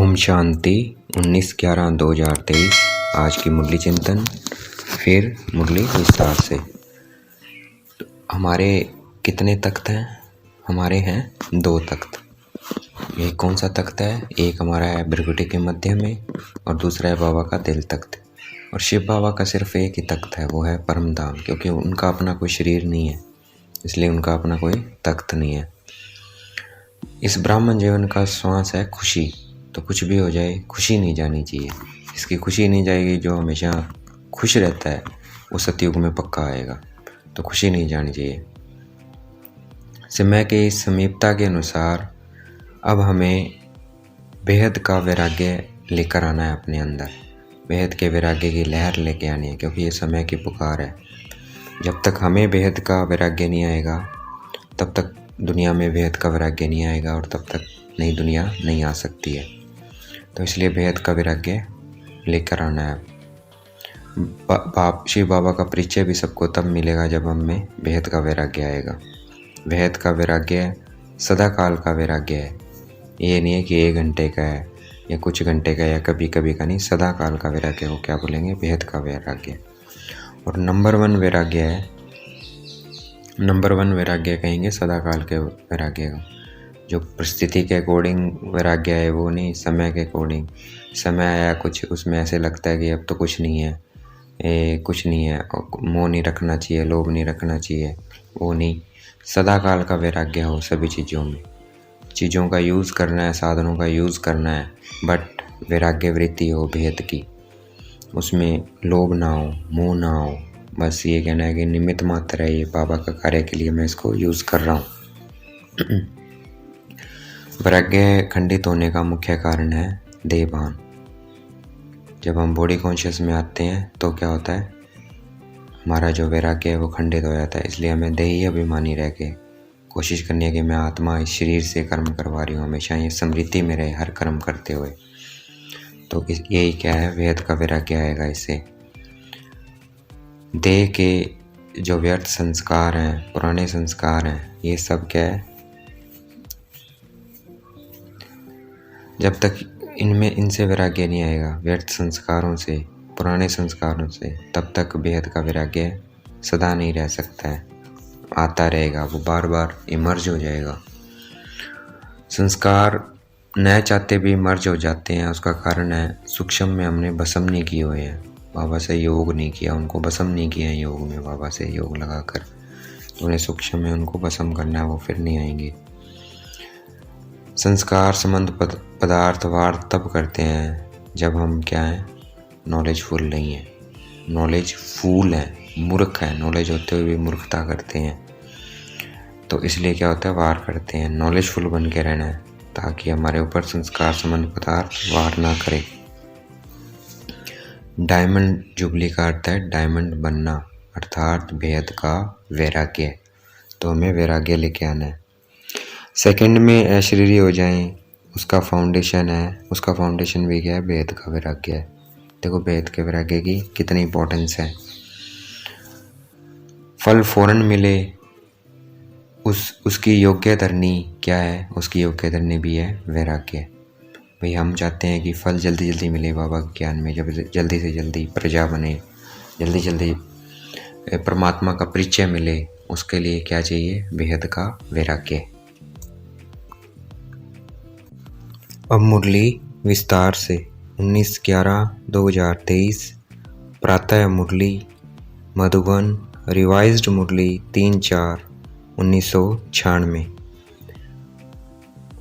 ओम शांति 19/11/2023। आज की मुरली चिंतन, फिर मुरली विस्तार से। हमारे कितने तख्त हैं? हमारे हैं 2 तख्त। एक कौन सा तख्त है? एक हमारा है भृगुटी के मध्य में और दूसरा है बाबा का दिल तख्त। और शिव बाबा का सिर्फ एक ही तख्त है, वो है परम धाम, क्योंकि उनका अपना कोई शरीर नहीं है, इसलिए उनका अपना कोई तख्त नहीं है। इस ब्राह्मण जीवन का श्वास है खुशी, तो कुछ भी हो जाए खुशी नहीं जानी चाहिए। इसकी खुशी नहीं जाएगी। जो हमेशा खुश रहता है वो सतयुग में पक्का आएगा, तो खुशी नहीं जानी चाहिए। समय की समीपता के अनुसार अब हमें बेहद का वैराग्य लेकर आना है अपने अंदर। बेहद के वैराग्य की लहर लेके आनी है, क्योंकि ये समय की पुकार है। जब तक हमें बेहद का वैराग्य नहीं आएगा, तब तक दुनिया में बेहद का वैराग्य नहीं आएगा और तब तक नई दुनिया नहीं आ सकती है। तो इसलिए बेहद का वैराग्य लेकर आना है। शिव बाबा का परिचय भी सबको तब मिलेगा जब हम में बेहद का वैराग्य आएगा। बेहद का वैराग्य सदा काल का वैराग्य है। ये नहीं है कि 1 घंटे का है या कुछ घंटे का या कभी कभी का नहीं, सदा काल का वैराग्य को क्या बोलेंगे? बेहद का वैराग्य। और नंबर 1 वैराग्य है, नंबर 1 वैराग्य कहेंगे सदा काल के वैराग्य को। जो परिस्थिति के अकॉर्डिंग वैराग्य है वो नहीं, समय के अकॉर्डिंग। समय आया कुछ, उसमें ऐसे लगता है कि अब तो कुछ नहीं है, कुछ नहीं है, मोह नहीं रखना चाहिए, लोभ नहीं रखना चाहिए, वो नहीं। सदा काल का वैराग्य हो सभी चीज़ों में। चीज़ों का यूज़ करना है, साधनों का यूज़ करना है, बट वैराग्य वृत्ति हो भेद की। उसमें लोभ ना हो, मोह ना हो। बस ये कहना है कि निमित्त मात्र है, ये बाबा का कार्य के लिए मैं इसको यूज़ कर रहा हूँ। वैराग्य खंडित होने का मुख्य कारण है देहभान। जब हम बॉडी कॉन्शियस में आते हैं तो क्या होता है? हमारा जो वैराग्य है वो खंडित हो जाता है। इसलिए हमें देही अभिमानी रह के कोशिश करनी है कि मैं आत्मा इस शरीर से कर्म करवा रही हूँ, हमेशा ये स्मृति में रहे हर कर्म करते हुए। तो यही क्या है? वेद का वैराग्य आएगा इससे। देह के जो व्यर्थ संस्कार हैं, पुराने संस्कार हैं, ये सब क्या है? जब तक इनसे वैराग्य नहीं आएगा, व्यर्थ संस्कारों से, पुराने संस्कारों से, तब तक बेहद का वैराग्य सदा नहीं रह सकता है। आता रहेगा, वो बार बार इमर्ज हो जाएगा। संस्कार न चाहते भी मर्ज हो जाते हैं। उसका कारण है सूक्ष्म में हमने भस्म नहीं किए हुए हैं, बाबा से योग नहीं किया, उनको भस्म नहीं किया है योग में। बाबा से योग लगाकर तो उन्हें सूक्ष्म में उनको भस्म करना है, वो फिर नहीं आएंगे। संस्कार संबंध पदार्थ वार तब करते हैं जब हम क्या हैं? नॉलेजफुल नहीं है, नॉलेज फूल है, मूर्ख है। नॉलेज होते हुए भी मूर्खता करते हैं, तो इसलिए क्या होता है? वार करते हैं। नॉलेजफुल बन के रहना है ताकि हमारे ऊपर संस्कार संबंध पदार्थ वार ना करे। डायमंड जुबली का अर्थ है डायमंड बनना, अर्थात बेहद का वैराग्य। तो हमें वैराग्य लेके आना है। सेकंड में ऐश्वर्य हो जाएं, उसका फाउंडेशन है, उसका फाउंडेशन भी क्या है? बेहद का वैराग्य है। देखो बेहद के वैराग्य की कितनी इंपॉर्टेंस है। फल फौरन मिले, उसकी योग्य धरनी क्या है? उसकी योग्य धरनी भी है वैराग्य। भाई हम चाहते हैं कि फल जल्दी जल्दी मिले बाबा के ज्ञान में, जब जल्दी से जल्दी प्रजा बने, जल्दी जल्दी परमात्मा का परिचय मिले। उसके लिए क्या चाहिए? बेहद का वैराग्य। अब मुरली विस्तार से 19/11/2023 प्रातः मुरली मधुबन, रिवाइज्ड मुरली 3/4/1996।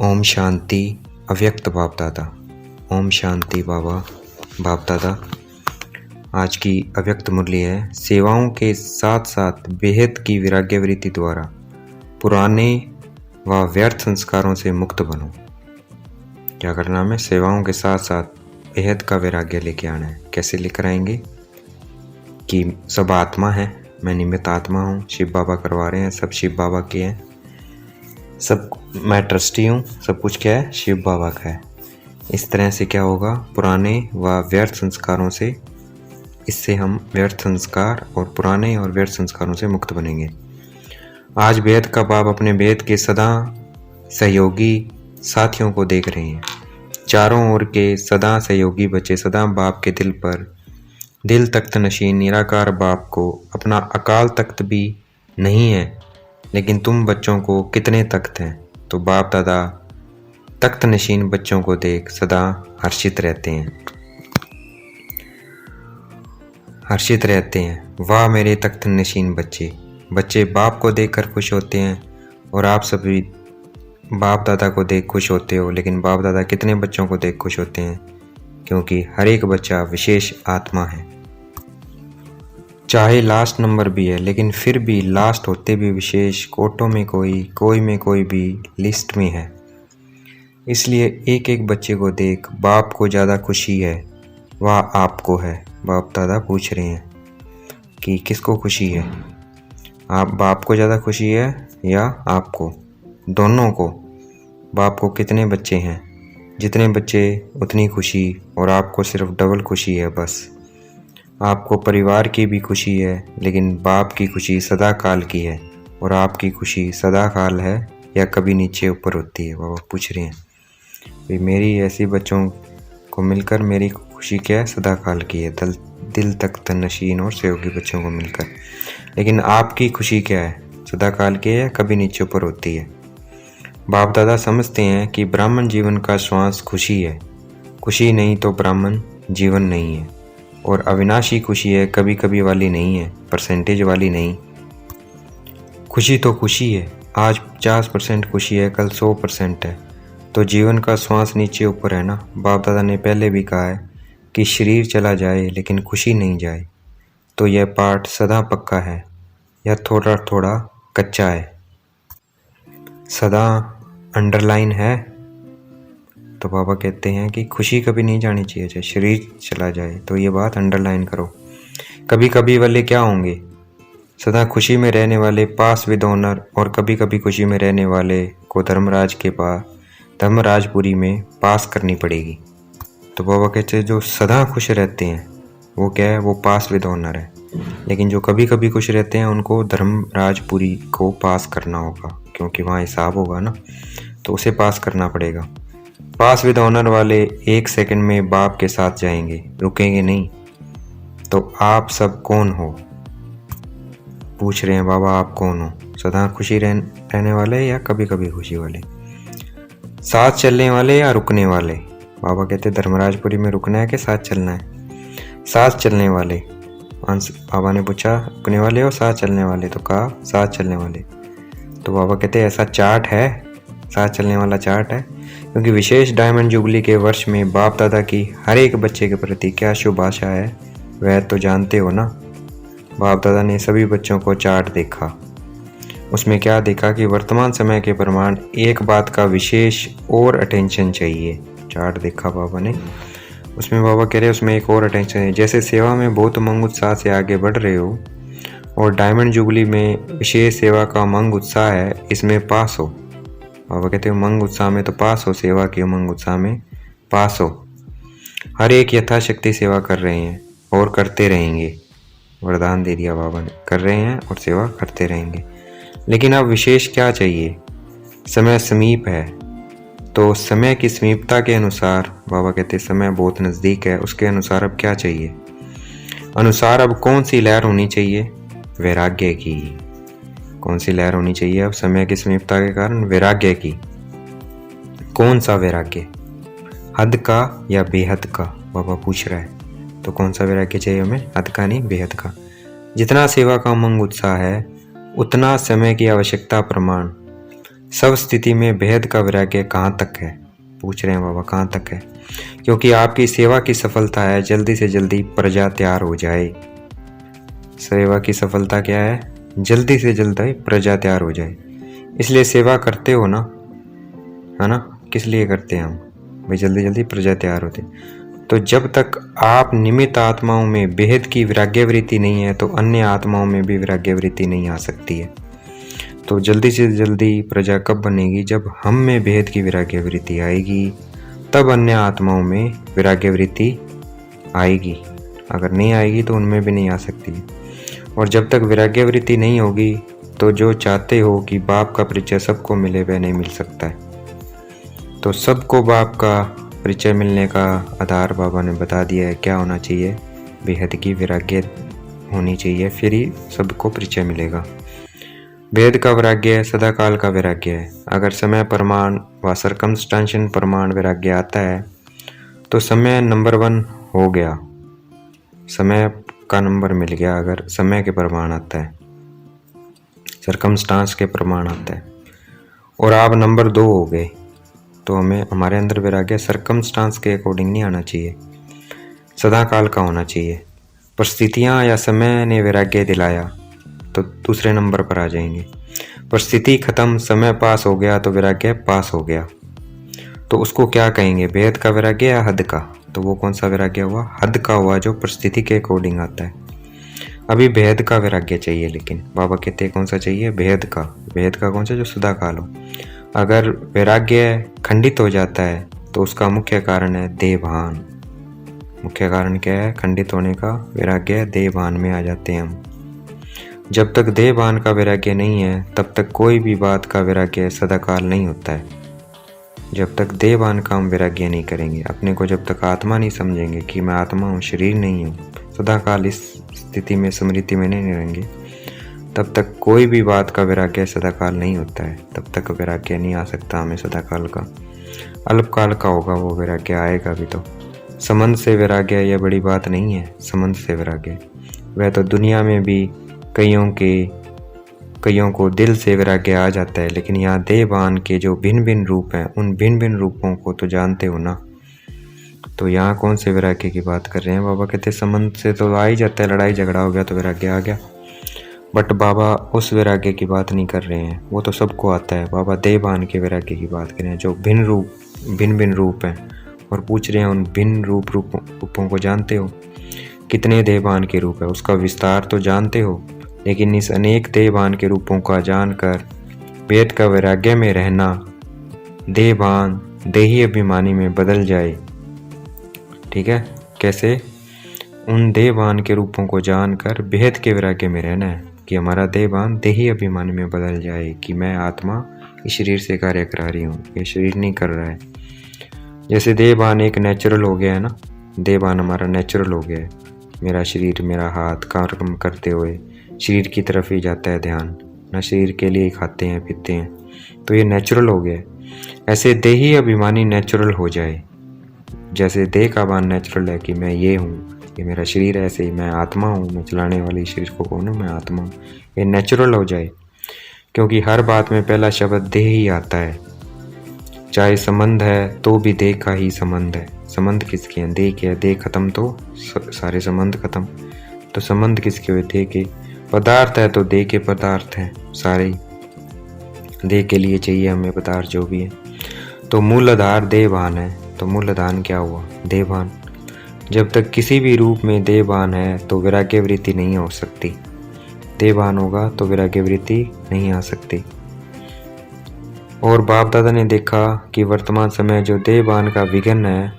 ओम शांति अव्यक्त बाप दादा। ओम शांति बाबा बाप दादा। आज की अव्यक्त मुरली है, सेवाओं के साथ साथ बेहद की वैराग्य वृत्ति द्वारा पुराने व व्यर्थ संस्कारों से मुक्त बनो। क्या करना हमें? सेवाओं के साथ साथ बेहद का वैराग्य लेके आना है। कैसे लेकर आएंगे? कि सब आत्मा है, मैं निमित्त आत्मा हूँ, शिव बाबा करवा रहे हैं, सब शिव बाबा के हैं, सब मैं ट्रस्टी हूँ, सब कुछ क्या है? शिव बाबा का है। इस तरह से क्या होगा? पुराने व व्यर्थ संस्कारों से, इससे हम व्यर्थ संस्कार और पुराने और व्यर्थ संस्कारों से मुक्त बनेंगे। आज बेहद का बाप अपने बेहद के सदा सहयोगी साथियों को देख रहे हैं। चारों ओर के सदा सहयोगी बचे सदा बाप के दिल पर, दिल तख्त नशीन निराकार बाप को अपना अकाल तख्त भी नहीं है, लेकिन तुम बच्चों को कितने तख्त हैं। तो बाप दादा तख्त नशीन बच्चों को देख सदा हर्षित रहते हैं। वाह मेरे तख्त नशीन बच्चे, बच्चे बाप को देखकर खुश होते हैं और आप सभी बाप दादा को देख खुश होते हो। लेकिन बाप दादा कितने बच्चों को देख खुश होते हैं, क्योंकि हर एक बच्चा विशेष आत्मा है। चाहे लास्ट नंबर भी है, लेकिन फिर भी लास्ट होते भी विशेष, कोटों में कोई में कोई भी लिस्ट में है। इसलिए एक एक बच्चे को देख बाप को ज़्यादा खुशी है, वह आपको है। बाप दादा पूछ रहे हैं कि किसको खुशी है, आप बाप को ज़्यादा खुशी है या आपको? दोनों को। बाप को कितने बच्चे हैं, जितने बच्चे उतनी खुशी, और आपको सिर्फ डबल खुशी है बस। आपको परिवार की भी खुशी है, लेकिन बाप की खुशी सदा काल की है, और आपकी खुशी सदा काल है या कभी नीचे ऊपर होती है। बाबा पूछ रहे हैं भाई मेरी ऐसी बच्चों को मिलकर मेरी खुशी क्या है, सदा काल की है, दिल तख्त नशीन और सहयोगी बच्चों को मिलकर। लेकिन आपकी खुशी क्या है, सदा काल की है या कभी नीचे ऊपर होती है? बाप दादा समझते हैं कि ब्राह्मण जीवन का श्वास खुशी है, खुशी नहीं तो ब्राह्मण जीवन नहीं है, और अविनाशी खुशी है, कभी कभी वाली नहीं है, परसेंटेज वाली नहीं। खुशी तो खुशी है, आज 50% खुशी है, कल 100% है, तो जीवन का श्वास नीचे ऊपर है ना। बाप दादा ने पहले भी कहा है कि शरीर चला जाए लेकिन खुशी नहीं जाए, तो यह पाठ सदा पक्का है या थोड़ा थोड़ा कच्चा है, सदा अंडरलाइन है। तो बाबा कहते हैं कि खुशी कभी नहीं जानी चाहिए, चाहे शरीर चला जाए, तो ये बात अंडरलाइन करो। कभी कभी वाले क्या होंगे, सदा खुशी में रहने वाले पास विद ऑनर, और कभी कभी खुशी में रहने वाले को धर्मराज के पास धर्मराजपुरी में पास करनी पड़ेगी। तो बाबा कहते हैं जो सदा खुश रहते हैं वो क्या है, वो पास विद ऑनर है, लेकिन जो कभी कभी खुश रहते हैं उनको धर्मराजपुरी को पास करना होगा, क्योंकि वहाँ हिसाब होगा ना, तो उसे पास करना पड़ेगा। पास विद ऑनर वाले 1 सेकंड में बाप के साथ जाएंगे, रुकेंगे नहीं। तो आप सब कौन हो, पूछ रहे हैं बाबा आप कौन हो, सदा खुशी रहने वाले या कभी कभी खुशी वाले, साथ चलने वाले या रुकने वाले? बाबा कहते धर्मराजपुरी में रुकना है कि साथ चलना है? साथ चलने वाले। बाबा ने पूछा रुकने वाले और साथ चलने वाले, तो कहा साथ चलने वाले। तो बाबा कहते ऐसा चार्ट है, साथ चलने वाला चार्ट है, क्योंकि विशेष डायमंड जुबली के वर्ष में बाप दादा की हर एक बच्चे के प्रति क्या शुभ आशा है वह तो जानते हो ना। बाप दादा ने सभी बच्चों को चार्ट देखा, उसमें क्या देखा कि वर्तमान समय के प्रमाण एक बात का विशेष और अटेंशन चाहिए। चार्ट देखा बाबा ने, उसमें बाबा कह रहे उसमें एक और अटेंशन है। जैसे सेवा में बहुत उमंग उत्साह से आगे बढ़ रहे हो और डायमंड जुबली में विशेष सेवा का उमंग उत्साह है, इसमें पास हो। बाबा कहते हैं उमंग उत्साह में तो पास हो, सेवा के उमंग उत्साह में पास हो। हर एक यथाशक्ति सेवा कर रहे हैं और करते रहेंगे, वरदान दे दिया बाबा ने, कर रहे हैं और सेवा करते रहेंगे। लेकिन अब विशेष क्या चाहिए, समय समीप है, तो समय की समीपता के अनुसार बाबा कहते समय बहुत नज़दीक है, उसके अनुसार अब क्या चाहिए, अनुसार अब कौन सी लहर होनी चाहिए, वैराग्य की। कौन सी लहर होनी चाहिए अब समय की समीपता के कारण, वैराग्य की। कौन सा वैराग्य, हद का या बेहद का, बाबा पूछ रहा है। तो कौन सा वैराग्य चाहिए हमें, हद का नहीं बेहद का। जितना सेवा का उमंग उत्साह है उतना समय की आवश्यकता प्रमाण, सब स्थिति में बेहद का वैराग्य कहाँ तक है, पूछ रहे हैं बाबा कहाँ तक है, क्योंकि आपकी सेवा की सफलता है जल्दी से जल्दी प्रजा तैयार हो जाए। सेवा की सफलता क्या है, जल्दी से जल्दी प्रजा तैयार हो जाए। इसलिए सेवा करते हो ना, है ना, किस लिए करते हैं हम, भाई जल्दी जल्दी प्रजा तैयार होते। तो जब तक आप निमित्त आत्माओं में बेहद की वैराग्य वृत्ति नहीं है तो अन्य आत्माओं में भी वैराग्य वृत्ति नहीं आ सकती है। तो जल्दी से जल्दी प्रजा कब बनेगी, जब हम में बेहद की वैराग्य वृत्ति आएगी, तब अन्य आत्माओं में वैराग्य वृत्ति आएगी। अगर नहीं आएगी तो उनमें भी नहीं आ सकती है। और जब तक वैराग्य वृत्ति नहीं होगी तो जो चाहते हो कि बाप का परिचय सबको मिले वह नहीं मिल सकता है। तो सबको बाप का परिचय मिलने का आधार बाबा ने बता दिया है क्या होना चाहिए। बेहद की वैराग्य होनी चाहिए, फिर ही सबको परिचय मिलेगा। वेद का वैराग्य सदाकाल का वैराग्य है। अगर समय प्रमाण व सर्कमस्टेंशियल प्रमाण वैराग्य आता है तो समय नंबर 1 हो गया, समय का नंबर मिल गया। अगर समय के प्रमाण आता है, सर्कमस्टांस के प्रमाण आता है और आप नंबर 2 हो गए, तो हमें हमारे अंदर वैराग्य सर्कमस्टांस के अकॉर्डिंग नहीं आना चाहिए, सदाकाल का होना चाहिए। परिस्थितियाँ या समय ने वैराग्य दिलाया तो दूसरे नंबर पर आ जाएंगे। परिस्थिति खत्म, समय पास हो गया तो वैराग्य पास हो गया। तो उसको क्या कहेंगे, बेहद का वैराग्य या हद का? तो वो कौन सा वैराग्य हुआ? हद का हुआ, जो परिस्थिति के अकॉर्डिंग आता है। अभी बेहद का वैराग्य चाहिए, लेकिन बाबा कहते हैं कौन सा चाहिए? बेहद का। बेहद का कौन सा? जो सदाकाल हो। अगर वैराग्य खंडित हो जाता है तो उसका मुख्य कारण है देहभान। मुख्य कारण क्या है खंडित होने का? वैराग्य। देहभान में आ जाते हैं हम। जब तक देहभान का वैराग्य नहीं है तब तक कोई भी बात का वैराग्य सदाकाल नहीं होता है। जब तक देहभान का हम वैराग्य नहीं करेंगे, अपने को जब तक आत्मा नहीं समझेंगे कि मैं आत्मा हूँ, शरीर नहीं हूँ, सदाकाल इस स्थिति में, स्मृति में नहीं रहेंगे, तब तक कोई भी बात का वैराग्य सदाकाल नहीं होता है। तब तक वैराग्य नहीं आ सकता हमें सदाकाल का। अल्पकाल का होगा वो वैराग्य, आएगा भी तो। संबंध से वैराग्य यह बड़ी बात नहीं है। संबंध से वैराग्य वह तो दुनिया में भी कईयों को दिल से वैराग्य आ जाता है, लेकिन यहाँ देहभान के जो भिन्न भिन्न रूप हैं, उन भिन्न भिन्न रूपों को तो जानते हो ना। तो यहाँ कौन से वैराग्य की बात कर रहे हैं? बाबा कहते हैं संबंध से तो आ ही जाता है, लड़ाई झगड़ा हो गया तो वैराग्य आ गया। बट बाबा उस वैराग्य की बात नहीं कर रहे हैं, वो तो सबको आता है। बाबा देहभान के वैराग्य की बात कर रहे हैं, जो भिन्न भिन्न रूप हैं, और पूछ रहे हैं उन भिन्न रूपों को जानते हो? कितने देहभान के रूप है उसका विस्तार तो जानते हो, लेकिन इस अनेक देहभान के रूपों का जानकर वेद का वैराग्य में रहना देहभान देही अभिमानी में बदल जाए। ठीक है, कैसे? उन देहभान के रूपों को जानकर भेद के वैराग्य में रहना है कि हमारा देहभान देही अभिमानी में बदल जाए कि मैं आत्मा इस शरीर से कार्य करा रही हूँ, ये शरीर नहीं कर रहा है। जैसे देहभान एक नेचुरल हो गया है ना, देहभान हमारा नेचुरल हो गया है। मेरा शरीर, मेरा हाथ कर्म करते हुए शरीर की तरफ ही जाता है ध्यान, ना शरीर के लिए खाते हैं पीते हैं, तो ये नेचुरल हो गया। ऐसे देही अभिमानी नेचुरल हो जाए। जैसे देह का भान नेचुरल है कि मैं ये हूँ, ये मेरा शरीर है, ऐसे ही मैं आत्मा हूँ, मैं चलाने वाली शरीर को कौन हूँ? मैं आत्मा हूँ। ये नेचुरल हो जाए, क्योंकि हर बात में पहला शब्द देह ही आता है। चाहे संबंध है तो भी देह का ही संबंध है। संबंध किसके हैं? देह के। देह खत्म तो सारे संबंध खत्म। तो संबंध किसके हुए? देह के। पदार्थ है तो देह के पदार्थ हैं सारे, देह के लिए चाहिए हमें पदार्थ जो भी है। तो मूल आधार देहभान है। तो मूल आधार क्या हुआ? देहभान। जब तक किसी भी रूप में देहभान है तो वैराग्य वृत्ति नहीं हो सकती। देहभान होगा तो वैराग्य वृत्ति नहीं आ सकती। और बाप दादा ने देखा कि वर्तमान समय जो देहभान का विघन है,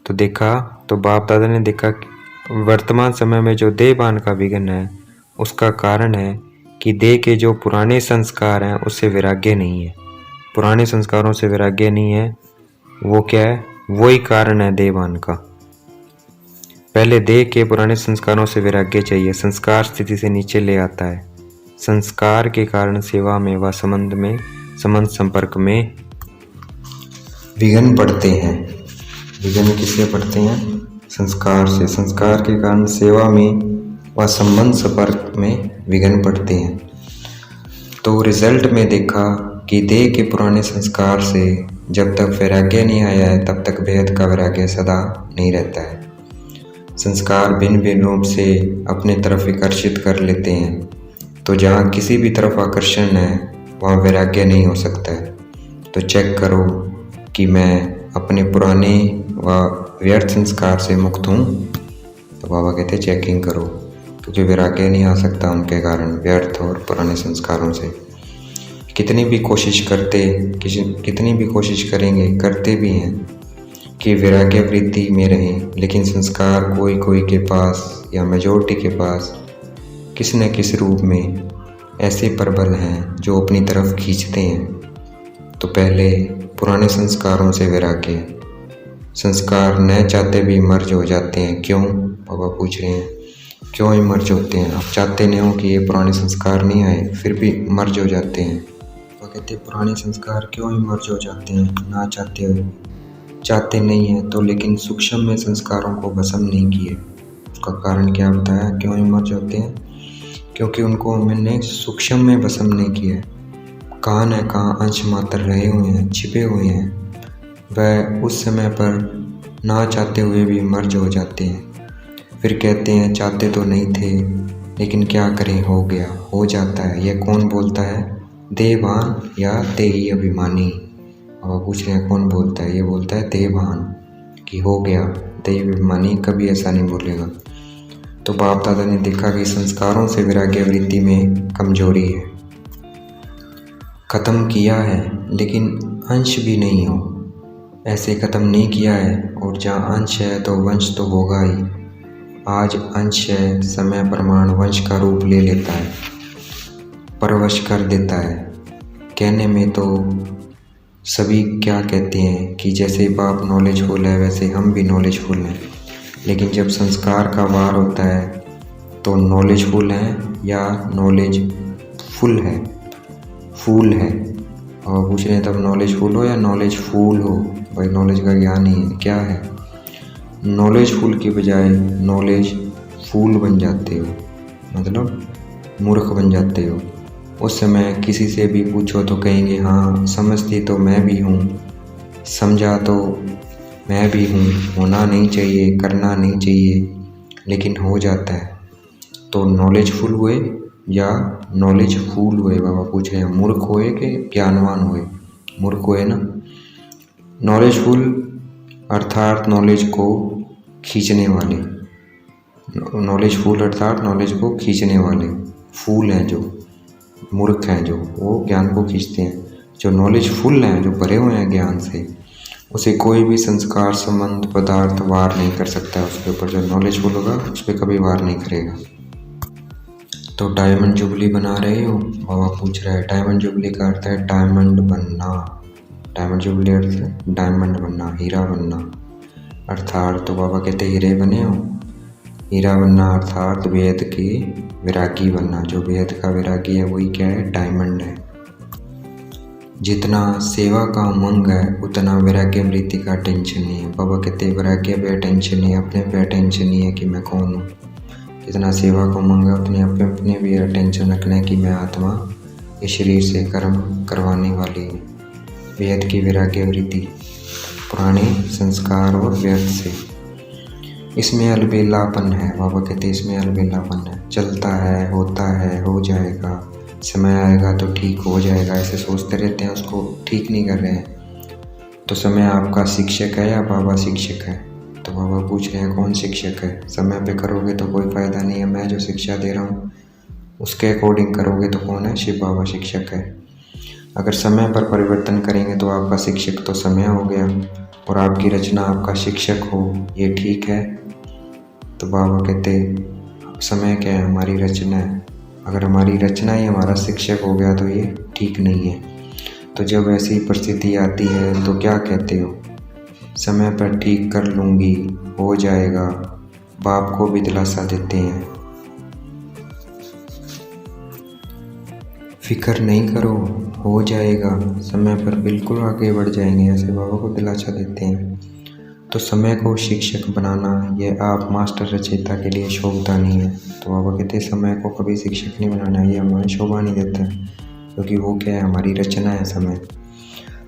तो बाप दादा ने देखा वर्तमान समय में जो देहभान का विघन है उसका कारण है कि देह के जो पुराने संस्कार हैं उससे वैराग्य नहीं है। पुराने संस्कारों से वैराग्य नहीं है, वो क्या है? वही कारण है देहभान का। पहले देह के पुराने संस्कारों से वैराग्य चाहिए। संस्कार स्थिति से नीचे ले आता है। संस्कार के कारण सेवा में व संबंध संपर्क में विघन पड़ते हैं। विघन किससे पड़ते हैं? संस्कार से। संस्कार के कारण सेवा में व संबंध संपर्क में विघन पड़ते हैं। तो रिजल्ट में देखा कि देह के पुराने संस्कार से जब तक वैराग्य नहीं आया है तब तक भेद का वैराग्य सदा नहीं रहता है। संस्कार भिन्न भिन्न रूप से अपने तरफ आकर्षित कर लेते हैं, तो जहाँ किसी भी तरफ आकर्षण है वहाँ वैराग्य नहीं हो सकता है। तो चेक करो कि मैं अपने पुराने व व्यर्थ संस्कार से मुक्त हूँ। तो बाबा कहते चेकिंग करो, क्योंकि वैराग्य नहीं आ सकता उनके कारण, व्यर्थ और पुराने संस्कारों से। कितनी भी कोशिश करेंगे, करते भी हैं कि वैराग्य वृत्ति में रहें, लेकिन संस्कार कोई के पास या मेजॉरिटी के पास किसी न किसी रूप में ऐसे प्रबल हैं जो अपनी तरफ खींचते हैं। तो पहले पुराने संस्कारों से वैराग्य। संस्कार न चाहते भी मर्ज हो जाते हैं, क्यों? बाबा पूछ रहे हैं क्यों ही मर्ज होते हैं? आप चाहते नहीं हो कि ये पुराने संस्कार नहीं आए, फिर भी मर्ज हो जाते हैं। तो कहते हैं पुराने संस्कार क्यों ही मर्ज हो जाते हैं ना चाहते हुए? चाहते नहीं हैं तो, लेकिन सूक्ष्म में संस्कारों को भस्म नहीं किए। उसका कारण क्या बताया क्यों ही मर्ज होते हैं? क्योंकि उनको मैंने सूक्ष्म में भस्म नहीं किया। कहाँ न कहाँ अंश मात्र रहे हुए हैं, छिपे हुए हैं। वह उस समय पर ना चाहते हुए भी मर्ज हो जाते हैं। फिर कहते हैं चाहते तो नहीं थे, लेकिन क्या करें, हो गया, हो जाता है। यह कौन बोलता है? देहभान या देही अभिमानी? अब पूछ रहे हैं कौन बोलता है? ये बोलता है देहभान कि हो गया। देही अभिमानी कभी ऐसा नहीं बोलेगा। तो बाप दादा ने देखा कि संस्कारों से वैराग्य वृत्ति में कमजोरी है। ख़त्म किया है लेकिन अंश भी नहीं हो, ऐसे ख़त्म नहीं किया है। और जहाँ अंश है तो वंश तो होगा ही। आज अंश है, समय प्रमाण वंश का रूप ले लेता है, परवश कर देता है। कहने में तो सभी क्या कहते हैं कि जैसे बाप नॉलेजफुल है वैसे हम भी नॉलेजफुल हैं, लेकिन जब संस्कार का वार होता है तो नॉलेजफुल हैं या नॉलेजफुल है, फूल है। और पूछ रहे हैं तब नॉलेजफुल हो या नॉलेज फूल हो? भाई नॉलेज का ज्ञान ही है, क्या है? नॉलेजफुल की बजाय नॉलेज फूल बन जाते हो, मतलब मूर्ख बन जाते हो। उस समय किसी से भी पूछो तो कहेंगे हाँ समझती तो मैं भी हूँ, समझा तो मैं भी हूँ, होना नहीं चाहिए, करना नहीं चाहिए, लेकिन हो जाता है। तो नॉलेजफुल हुए या नॉलेज फूल हुए? बाबा पूछ रहे हैं मूर्ख हुए कि ज्ञानवान हुए? मूर्ख हुए ना। नॉलेजफुल अर्थात नॉलेज को खींचने वाले, नॉलेजफुल अर्थात नॉलेज को खींचने वाले। फूल हैं जो मूर्ख हैं, जो वो ज्ञान को खींचते हैं। जो नॉलेजफुल हैं, जो भरे हुए हैं ज्ञान से, उसे कोई भी संस्कार संबंध पदार्थ वार नहीं कर सकता है उसके ऊपर। जो नॉलेजफुल होगा उस पर कभी वार नहीं करेगा। तो डायमंड जुबली बना रहे हो? बाबा पूछ रहा है। डायमंड जुबली का अर्थ है डायमंड बनना। डायमंड जुबली अर्थ है डायमंड बनना, हीरा बनना अर्थात। तो बाबा कहते हीरे बने हो। हीरा बनना अर्थात वेद के वैरागी बनना। जो वेद का वैरागी है वही क्या है? डायमंड है। जितना सेवा का उमंग है उतना वैराग्य वृत्ति का टेंशन नहीं है। बाबा कहते वैराग्य पे टेंशन नहीं है, अपने पे टेंशन नहीं है कि मैं कौन हूँ। जितना सेवा का उमंग है उतनी अपने भी टेंशन रखना है कि मैं आत्मा इस शरीर से कर्म करवाने वाली हूँ। वेद की वैराग्य वृत्ति पुराने संस्कार और व्यर्थ से। इसमें अलबेलापन है। बाबा कहते इसमें अलबेलापन है। चलता है, होता है, हो जाएगा, समय आएगा तो ठीक हो जाएगा, ऐसे सोचते रहते हैं, उसको ठीक नहीं कर रहे हैं। तो समय आपका शिक्षक है या बाबा शिक्षक है? तो बाबा पूछ रहे हैं कौन शिक्षक है? समय पे करोगे तो कोई फ़ायदा नहीं है। मैं जो शिक्षा दे रहा हूँ उसके अकॉर्डिंग करोगे तो कौन है? शिव बाबा शिक्षक है। अगर समय पर परिवर्तन करेंगे तो आपका शिक्षक तो समय हो गया और आपकी रचना आपका शिक्षक हो, ये ठीक है? तो बाबा कहते समय क्या है? हमारी रचना है। अगर हमारी रचना ही हमारा शिक्षक हो गया तो ये ठीक नहीं है। तो जब ऐसी परिस्थिति आती है तो क्या कहते हो? समय पर ठीक कर लूँगी, हो जाएगा। बाप को भी दिलासा देते हैं, फिक्र नहीं करो, हो जाएगा, समय पर बिल्कुल आगे बढ़ जाएंगे, ऐसे बाबा को दिलासा देते हैं। तो समय को शिक्षक बनाना ये आप मास्टर रचयिता के लिए शोभता नहीं है। तो बाबा कहते हैं समय को कभी शिक्षक नहीं बनाना, ये हमें शोभा नहीं देता है, क्योंकि वो क्या है? हमारी रचना है। समय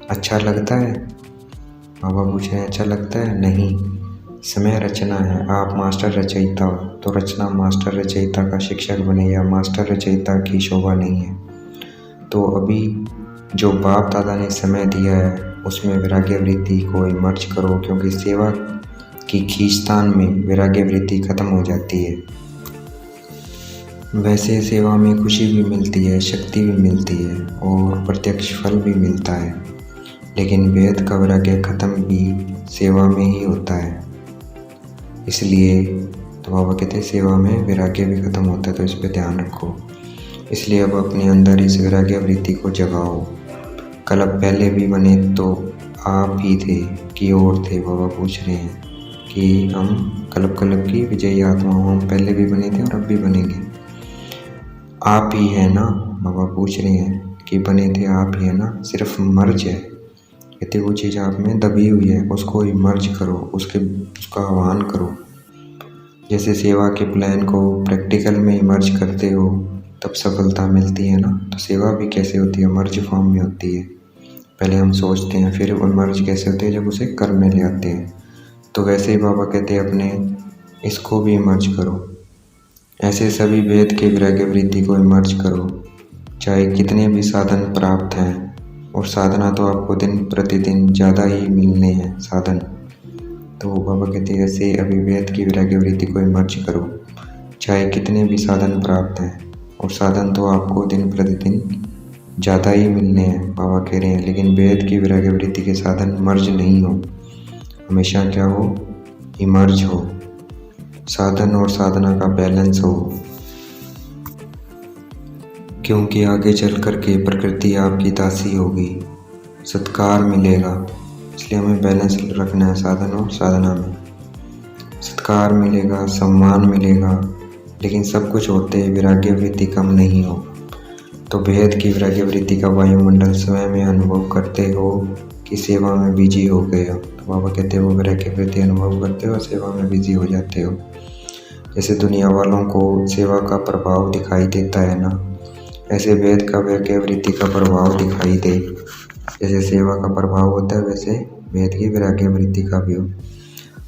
अच्छा लगता है? बाबा पूछ रहे हैं अच्छा लगता है? नहीं, समय रचना है। आप मास्टर रचयिता हो तो रचना मास्टर रचयिता का शिक्षक बने, या मास्टर रचयिता की शोभा नहीं है। तो अभी जो बाप दादा ने समय दिया है उसमें वैराग्य वृत्ति को मर्ज करो, क्योंकि सेवा की खींचतान में वैराग्य वृत्ति खत्म हो जाती है। वैसे सेवा में खुशी भी मिलती है, शक्ति भी मिलती है और प्रत्यक्ष फल भी मिलता है, लेकिन वेद का वैराग्य खत्म भी सेवा में ही होता है। इसलिए तो बाबा कहते हैं सेवा में वैराग्य भी खत्म होता है, तो इस पर ध्यान रखो। इसलिए अब अपने अंदर इस वैराग्य वृत्ति को जगाओ। कल अब पहले भी बने तो आप ही थे कि और थे। बाबा पूछ रहे हैं कि हम कल्प कल्प की विजयी आत्मा हो, हम पहले भी बने थे और अब भी बनेंगे। आप ही है ना, बाबा पूछ रहे हैं कि बने थे आप ही है ना, सिर्फ मर्ज है। कहते वो चीज़ आप में दबी हुई है, उसको मर्ज करो, उसका आह्वान करो। जैसे सेवा के प्लान को प्रैक्टिकल में इमर्ज करते हो तब सफलता मिलती है ना, तो सेवा भी कैसे होती है, मर्ज फॉर्म में होती है। पहले हम सोचते हैं, फिर मर्ज कैसे होती है, जब उसे कर्म में ले आते हैं। तो वैसे ही बाबा कहते हैं अपने इसको भी इमर्ज करो। ऐसे सभी वेद के वैराग्य वृत्ति को इमर्ज करो, चाहे कितने भी साधन प्राप्त हैं। और साधना तो आपको दिन प्रतिदिन ज़्यादा ही मिलने हैं साधन। तो बाबा कहते हैं ऐसे अभी वेद की वैराग्य वृत्ति को इमर्ज करो, चाहे कितने भी साधन प्राप्त हैं। और साधन तो आपको दिन प्रतिदिन ज़्यादा ही मिलने हैं, बाबा कह रहे हैं। लेकिन वेद की वैराग्य वृत्ति के साधन मर्ज नहीं हो, हमेशा क्या हो, इमर्ज हो। साधन और साधना का बैलेंस हो, क्योंकि आगे चल कर के प्रकृति आपकी दासी होगी, सत्कार मिलेगा। इसलिए हमें बैलेंस रखना है साधन और साधना में। सत्कार मिलेगा, सम्मान मिलेगा, लेकिन सब कुछ होते वैराग्य वृत्ति कम नहीं हो। तो भेद की वैराग्य वृत्ति का वायुमंडल स्वयं में अनुभव करते हो कि सेवा में बिजी हो गए हो। तो बाबा कहते हो वैराग्य वृत्ति अनुभव करते हो, सेवा में बिजी हो जाते हो। जैसे दुनिया वालों को सेवा का प्रभाव दिखाई देता है ना, ऐसे वेद का वैराग्य वृत्ति का प्रभाव दिखाई दे। जैसे सेवा का प्रभाव होता है, वैसे वेद की वैराग्य वृत्ति का भी हो।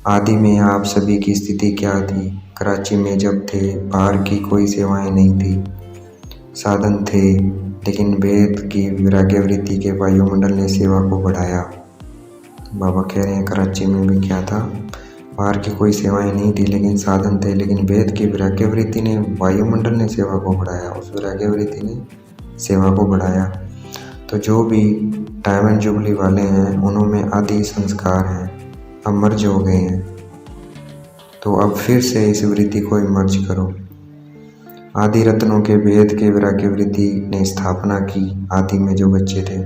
आदि में आप सभी की स्थिति क्या थी? कराची में जब थे, बाहर की कोई सेवाएं नहीं थी, साधन थे, लेकिन वेद की वैराग्य वृत्ति के वायुमंडल ने सेवा को बढ़ाया। बाबा कह रहे हैं कराची में भी क्या था, बाहर की कोई सेवाएं नहीं थी, लेकिन साधन थे, लेकिन वेद की वैराग्य वृत्ति ने, वायुमंडल ने सेवा को बढ़ाया, उस वैराग्य वृत्ति ने सेवा को बढ़ाया। तो जो भी डायमंड जुबली वाले हैं, उनमें आदि संस्कार हैं, अब मर्ज हो गए हैं। तो अब फिर से इस वृत्ति को इमर्ज करो। आदि रत्नों के वेद के वैराग्य वृत्ति ने स्थापना की, आदि में जो बच्चे थे।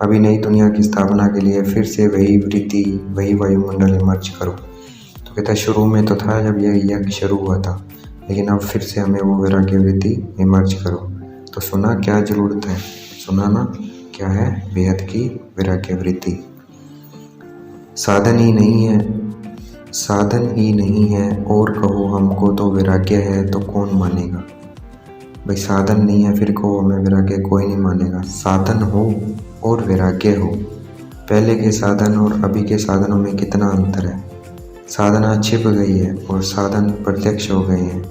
अभी नई दुनिया की स्थापना के लिए फिर से वही वृत्ति, वही वायुमंडल इमर्ज करो। तो कहता है शुरू में तो था जब यह यज्ञ शुरू हुआ था, लेकिन अब फिर से हमें वो वैराग्य वृत्ति इमर्ज करो। तो सुना क्या जरूरत है, सुना ना क्या है, बेहद की वैराग्य वृत्ति। साधन ही नहीं है, साधन ही नहीं है और कहो हमको तो वैराग्य है, तो कौन मानेगा। भाई साधन नहीं है फिर कहो हमें वैराग्य, कोई नहीं मानेगा। साधन हो और वैराग्य हो। पहले के साधन और अभी के साधनों में कितना अंतर है। साधना छिप गई है और साधन प्रत्यक्ष हो गए हैं।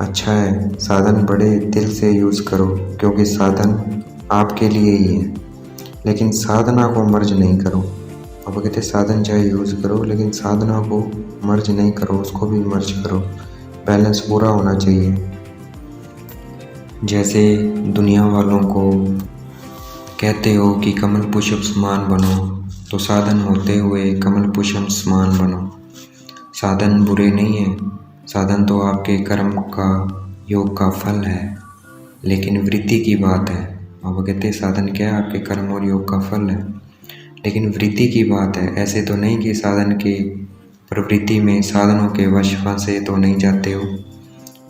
अच्छा है, साधन बड़े दिल से यूज़ करो, क्योंकि साधन आपके लिए ही है, लेकिन साधना को मर्ज नहीं करो। अब कहते साधन चाहे यूज़ करो, लेकिन साधना को मर्ज नहीं करो, उसको भी मर्ज करो। बैलेंस पूरा होना चाहिए। जैसे दुनिया वालों को कहते हो कि कमल पुष्प समान बनो, तो साधन होते हुए कमल पुष्प समान बनो। साधन बुरे नहीं है, साधन तो आपके कर्म का, योग का फल है, लेकिन वृत्ति की बात है। बाबा कहते हैं साधन क्या है, आपके कर्म और योग का फल है, लेकिन वृत्ति की बात है। ऐसे तो नहीं कि साधन के प्रवृत्ति में साधनों के वश फंसे तो नहीं जाते हो,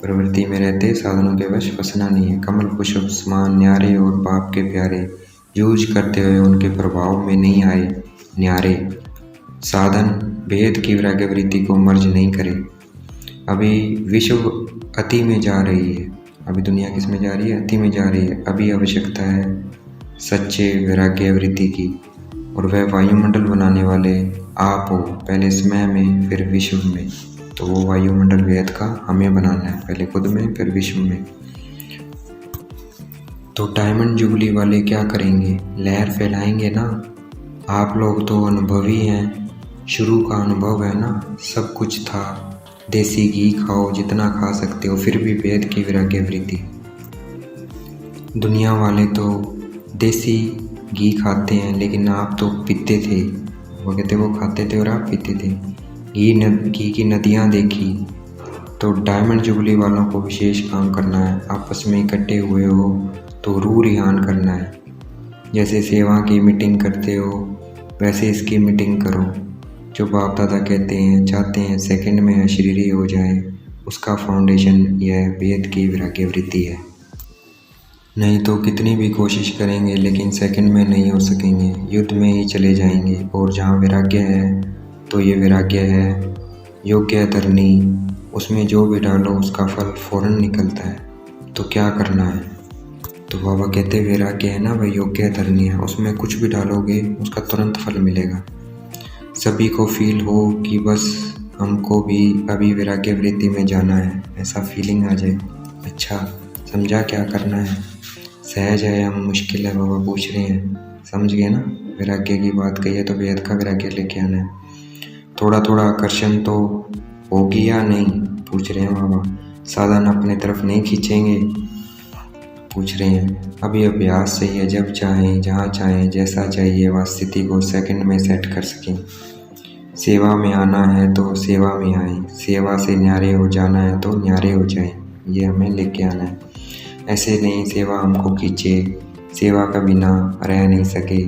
प्रवृत्ति में रहते साधनों के वश फंसना नहीं है। कमल पुष्प समान न्यारे और बाप के प्यारे, यूज करते हुए उनके प्रभाव में नहीं आए न्यारे। साधन भेद की वैराग्य वृत्ति को मर्ज नहीं करे। अभी विश्व अति में जा रही है, अभी दुनिया किस में जा रही है, अति में जा रही है। अभी आवश्यकता है सच्चे वैराग्य वृत्ति की, और वह वायुमंडल बनाने वाले आप हो, पहले समय में फिर विश्व में। तो वो वायुमंडल वेद का हमें बनाना है, पहले खुद में फिर विश्व में। तो डायमंड जुबली वाले क्या करेंगे, लहर फैलाएंगे ना। आप लोग तो अनुभवी हैं, शुरू का अनुभव है ना, सब कुछ था। देसी घी खाओ जितना खा सकते हो, फिर भी वेद की वैराग्य वृत्ति। दुनिया वाले तो देसी घी खाते हैं, लेकिन आप तो पीते थे। वो कहते वो खाते थे और आप पीते थे। घी की नदियाँ देखी। तो डायमंड जुबली वालों को विशेष काम करना है। आपस में इकट्ठे हुए हो तो रूह रिहान करना है। जैसे सेवा की मीटिंग करते हो वैसे इसकी मीटिंग करो। जो बाप दादा कहते हैं चाहते हैं सेकंड में अशरीरी हो जाए, उसका फाउंडेशन यह वेद की वैराग्य वृत्ति है। नहीं तो कितनी भी कोशिश करेंगे लेकिन सेकंड में नहीं हो सकेंगे, युद्ध में ही चले जाएंगे। और जहाँ वैराग्य है तो ये वैराग्य है योग्य धरनी, उसमें जो भी डालो उसका फल फौरन निकलता है। तो क्या करना है? तो बाबा कहते वैराग्य है ना वह योग्य धरनी है, उसमें कुछ भी डालोगे उसका तुरंत फल मिलेगा। सभी को फील हो कि बस हमको भी अभी वैराग्य वृत्ति में जाना है, ऐसा फीलिंग आ जाए। अच्छा समझा क्या करना है? सहज है या मुश्किल है? बाबा पूछ रहे हैं। समझ गए ना? वैराग्य की बात कही है तो वेद का वैराग्य लेके आना है। थोड़ा थोड़ा आकर्षण तो होगी या नहीं, पूछ रहे हैं बाबा। साधन अपने तरफ नहीं खींचेंगे, पूछ रहे हैं। अभी अभ्यास सही है, जब चाहें जहाँ चाहें जैसा चाहिए वह स्थिति को सेकंड में सेट कर सकें। सेवा में आना है तो सेवा में आए, सेवा से न्यारे हो जाना है तो न्यारे हो जाए, ये हमें लेके आना है। ऐसे नहीं सेवा हमको खींचे, सेवा का बिना रह नहीं सके।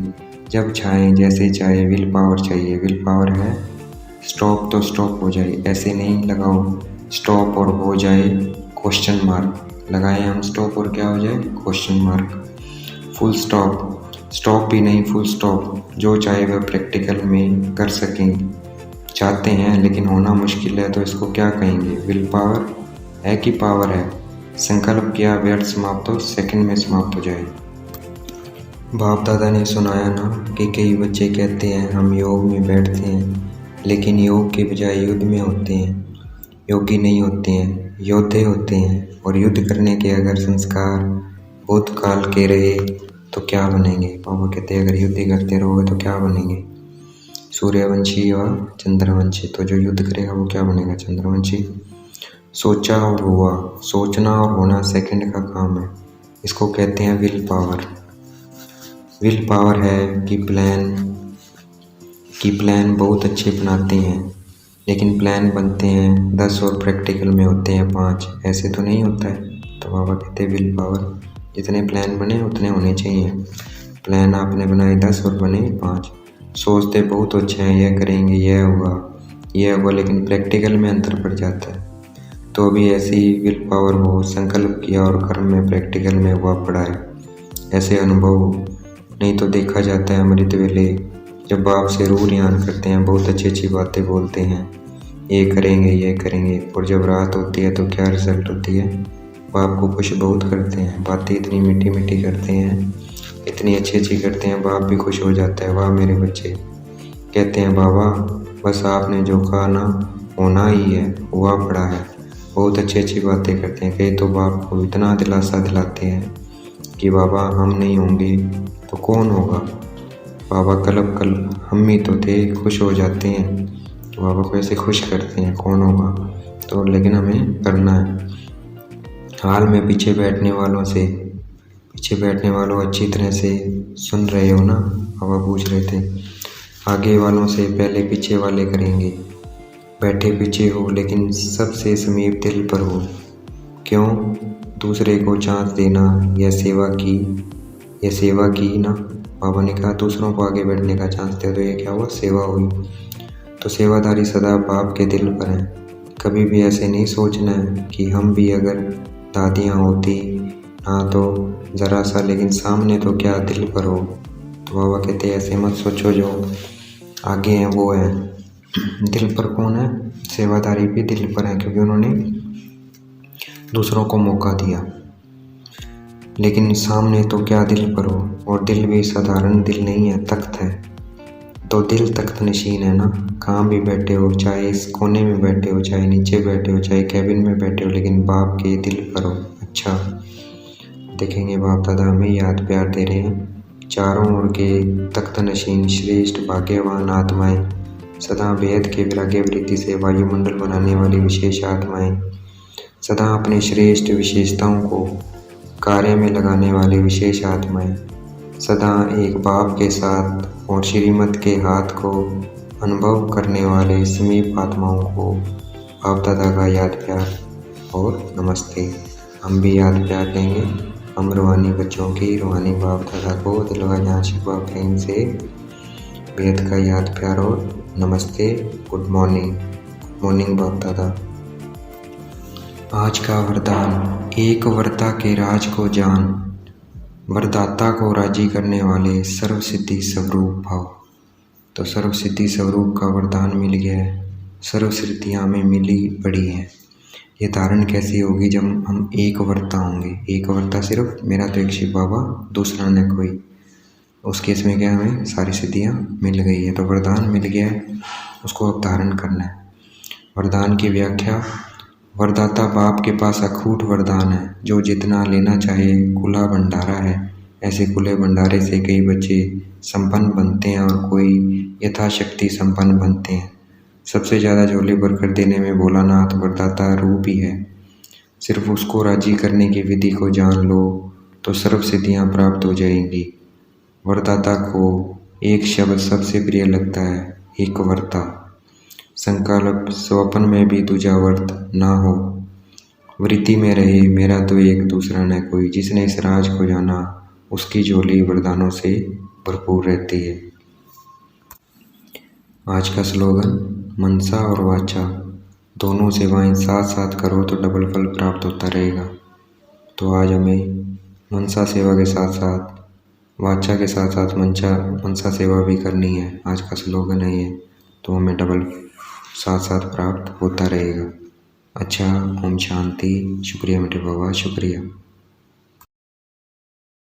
जब चाहें जैसे चाहे, विल पावर चाहिए। विल पावर है स्टॉप तो स्टॉप हो जाए, ऐसे नहीं लगाओ स्टॉप और हो जाए क्वेश्चन मार्क। लगाए हम स्टॉप और क्या हो जाए question mark. Full stop, stop भी नहीं फुल स्टॉप। जो चाहे वह प्रैक्टिकल में कर सकें, चाहते हैं लेकिन होना मुश्किल है तो इसको क्या कहेंगे? विल पावर है कि पावर है? संकल्प किया व्यर्थ समाप्त हो, सेकंड में समाप्त हो जाए। बाप दादा ने सुनाया ना कि कई बच्चे कहते हैं हम योग में बैठते हैं लेकिन योग के बजाय युद्ध में होते हैं। योगी नहीं होते हैं, योद्धे होते हैं। और युद्ध करने के अगर संस्कार भूतकाल के रहे तो क्या बनेंगे? बाबा कहते हैं अगर युद्ध ही करते रहोगे तो क्या बनेंगे? सूर्यवंशी व चंद्रवंशी। तो जो युद्ध करेगा वो क्या बनेगा? चंद्रवंशी। सोचा और हुआ, सोचना और होना सेकंड का काम है। इसको कहते हैं विल पावर। विल पावर है कि प्लान बहुत अच्छे बनाते हैं लेकिन प्लान बनते हैं 10 और प्रैक्टिकल में होते हैं 5, ऐसे तो नहीं होता है। तो बाबा कहते हैं विल पावर, जितने प्लान बने उतने होने चाहिए। प्लान आपने बनाए 10 और बने 5। सोचते बहुत अच्छे हैं, यह करेंगे यह होगा, लेकिन प्रैक्टिकल में अंतर पड़ जाता है। तो अभी ऐसी विल पावर हो, संकल्प किया और कर्म में प्रैक्टिकल में हुआ पड़ा है, ऐसे अनुभव नहीं तो देखा जाता है अमृत वेले जब बाप से रूह रियान करते हैं, बहुत अच्छी अच्छी बातें बोलते हैं, ये करेंगे, और जब रात होती है तो क्या रिजल्ट होती है? बाप को खुश बहुत करते हैं, बातें इतनी मीठी मीठी करते हैं, इतनी अच्छी अच्छी करते हैं, बाप भी खुश हो जाता है। वाह मेरे बच्चे, कहते हैं बाबा बस आपने जो कहा ना होना ही है, हुआ पड़ा है। बहुत अच्छी अच्छी बातें करते हैं। कई तो बाप को इतना दिलासा दिलाते हैं कि बाबा हम नहीं होंगे तो कौन होगा? बाबा कल हम ही तो थे, खुश हो जाते हैं। तो बाबा को ऐसे खुश करते हैं, कौन होगा? तो लेकिन हमें करना है। हाल में पीछे बैठने वालों अच्छी तरह से सुन रहे हो ना? बाबा पूछ रहे थे। आगे वालों से पहले पीछे वाले करेंगे। बैठे पीछे हो लेकिन सबसे समीप दिल पर हो। क्यों? दूसरे को चांस देना, यह सेवा की ना। बाबा ने कहा दूसरों को आगे बढ़ने का चांस दे, तो ये क्या हुआ? सेवा हुई। तो सेवादारी सदा बाप के दिल पर हैं। कभी भी ऐसे नहीं सोचना है कि हम भी अगर दादियाँ होती ना तो ज़रा सा, लेकिन सामने तो क्या दिल पर हो। तो बाबा कहते हैं ऐसे मत सोचो, जो आगे हैं वो है दिल पर। कौन है? सेवादारी भी दिल पर है, क्योंकि उन्होंने दूसरों को मौका दिया। लेकिन सामने तो क्या दिल पर हो, और दिल भी साधारण दिल नहीं है, तख्त है। तो दिल तख्त नशीन है ना। कहाँ भी बैठे हो, चाहे इस कोने में बैठे हो, चाहे नीचे बैठे हो, चाहे कैबिन में बैठे हो, लेकिन बाप के दिल पर हो। अच्छा देखेंगे बाप दादा हमें याद प्यार दे रहे हैं। चारों ओर के तख्त नशीन श्रेष्ठ भाग्यवान आत्माएं, सदा भेद के वैराग्य वृत्ति से वायुमंडल बनाने वाली विशेष आत्माएं, सदा अपने श्रेष्ठ विशेषताओं को कार्य में लगाने वाली विशेष आत्माएं, सदा एक बाप के साथ और श्रीमत के हाथ को अनुभव करने वाले समीप आत्माओं को बाप दादा का याद प्यार और नमस्ते। हम भी याद प्यार देंगे हम रूहानी बच्चों की, रूहानी बाप दादा को दिलवा जान शिकवा प्रेम से बेहद का याद प्यार और नमस्ते, गुड मॉर्निंग बाप दादा। आज का वरदान, एक वर्ता के राज को जान, वरदाता को राजी करने वाले सर्व सिद्धि स्वरूप भाव। तो सर्व सिद्धि स्वरूप का वरदान मिल गया है, सर्व सिद्धियाँ हमें मिली पड़ी हैं। ये धारण कैसी होगी जब हम एक वर्ता होंगे। एक वर्ता सिर्फ मेरा तो एक शिव बाबा, दूसरा न कोई। उस केस में क्या हमें सारी सिद्धियाँ मिल गई है। तो वरदान मिल गया है, उसको अब धारण करना है। वरदान की व्याख्या, वरदाता बाप के पास अखूट वरदान है, जो जितना लेना चाहे खुला भंडारा है। ऐसे खुले भंडारे से कई बच्चे संपन्न बनते हैं और कोई यथाशक्ति संपन्न बनते हैं। सबसे ज़्यादा झोले भरकर देने में भोलानाथ वरदाता रूप ही है। सिर्फ उसको राजी करने की विधि को जान लो तो सर्व सिद्धियाँ प्राप्त हो जाएंगी। वरदाता को एक शब्द सबसे प्रिय लगता है, एक वर्ता। संकल्प स्वप्न में भी दूजा वर्त ना हो, वृत्ति में रहे मेरा तो एक दूसरा न कोई। जिसने इस राज को जाना उसकी झोली वरदानों से भरपूर रहती है। आज का स्लोगन, मनसा और वाचा दोनों सेवाएं साथ साथ करो तो डबल फल प्राप्त होता रहेगा। तो आज हमें मनसा सेवा के साथ साथ वाचा के साथ साथ मनसा सेवा भी करनी है। आज का स्लोगन है ये, तो हमें डबल साथ साथ प्राप्त होता रहेगा। अच्छा, ओम शांति। शुक्रिया मेरे बाबा, शुक्रिया।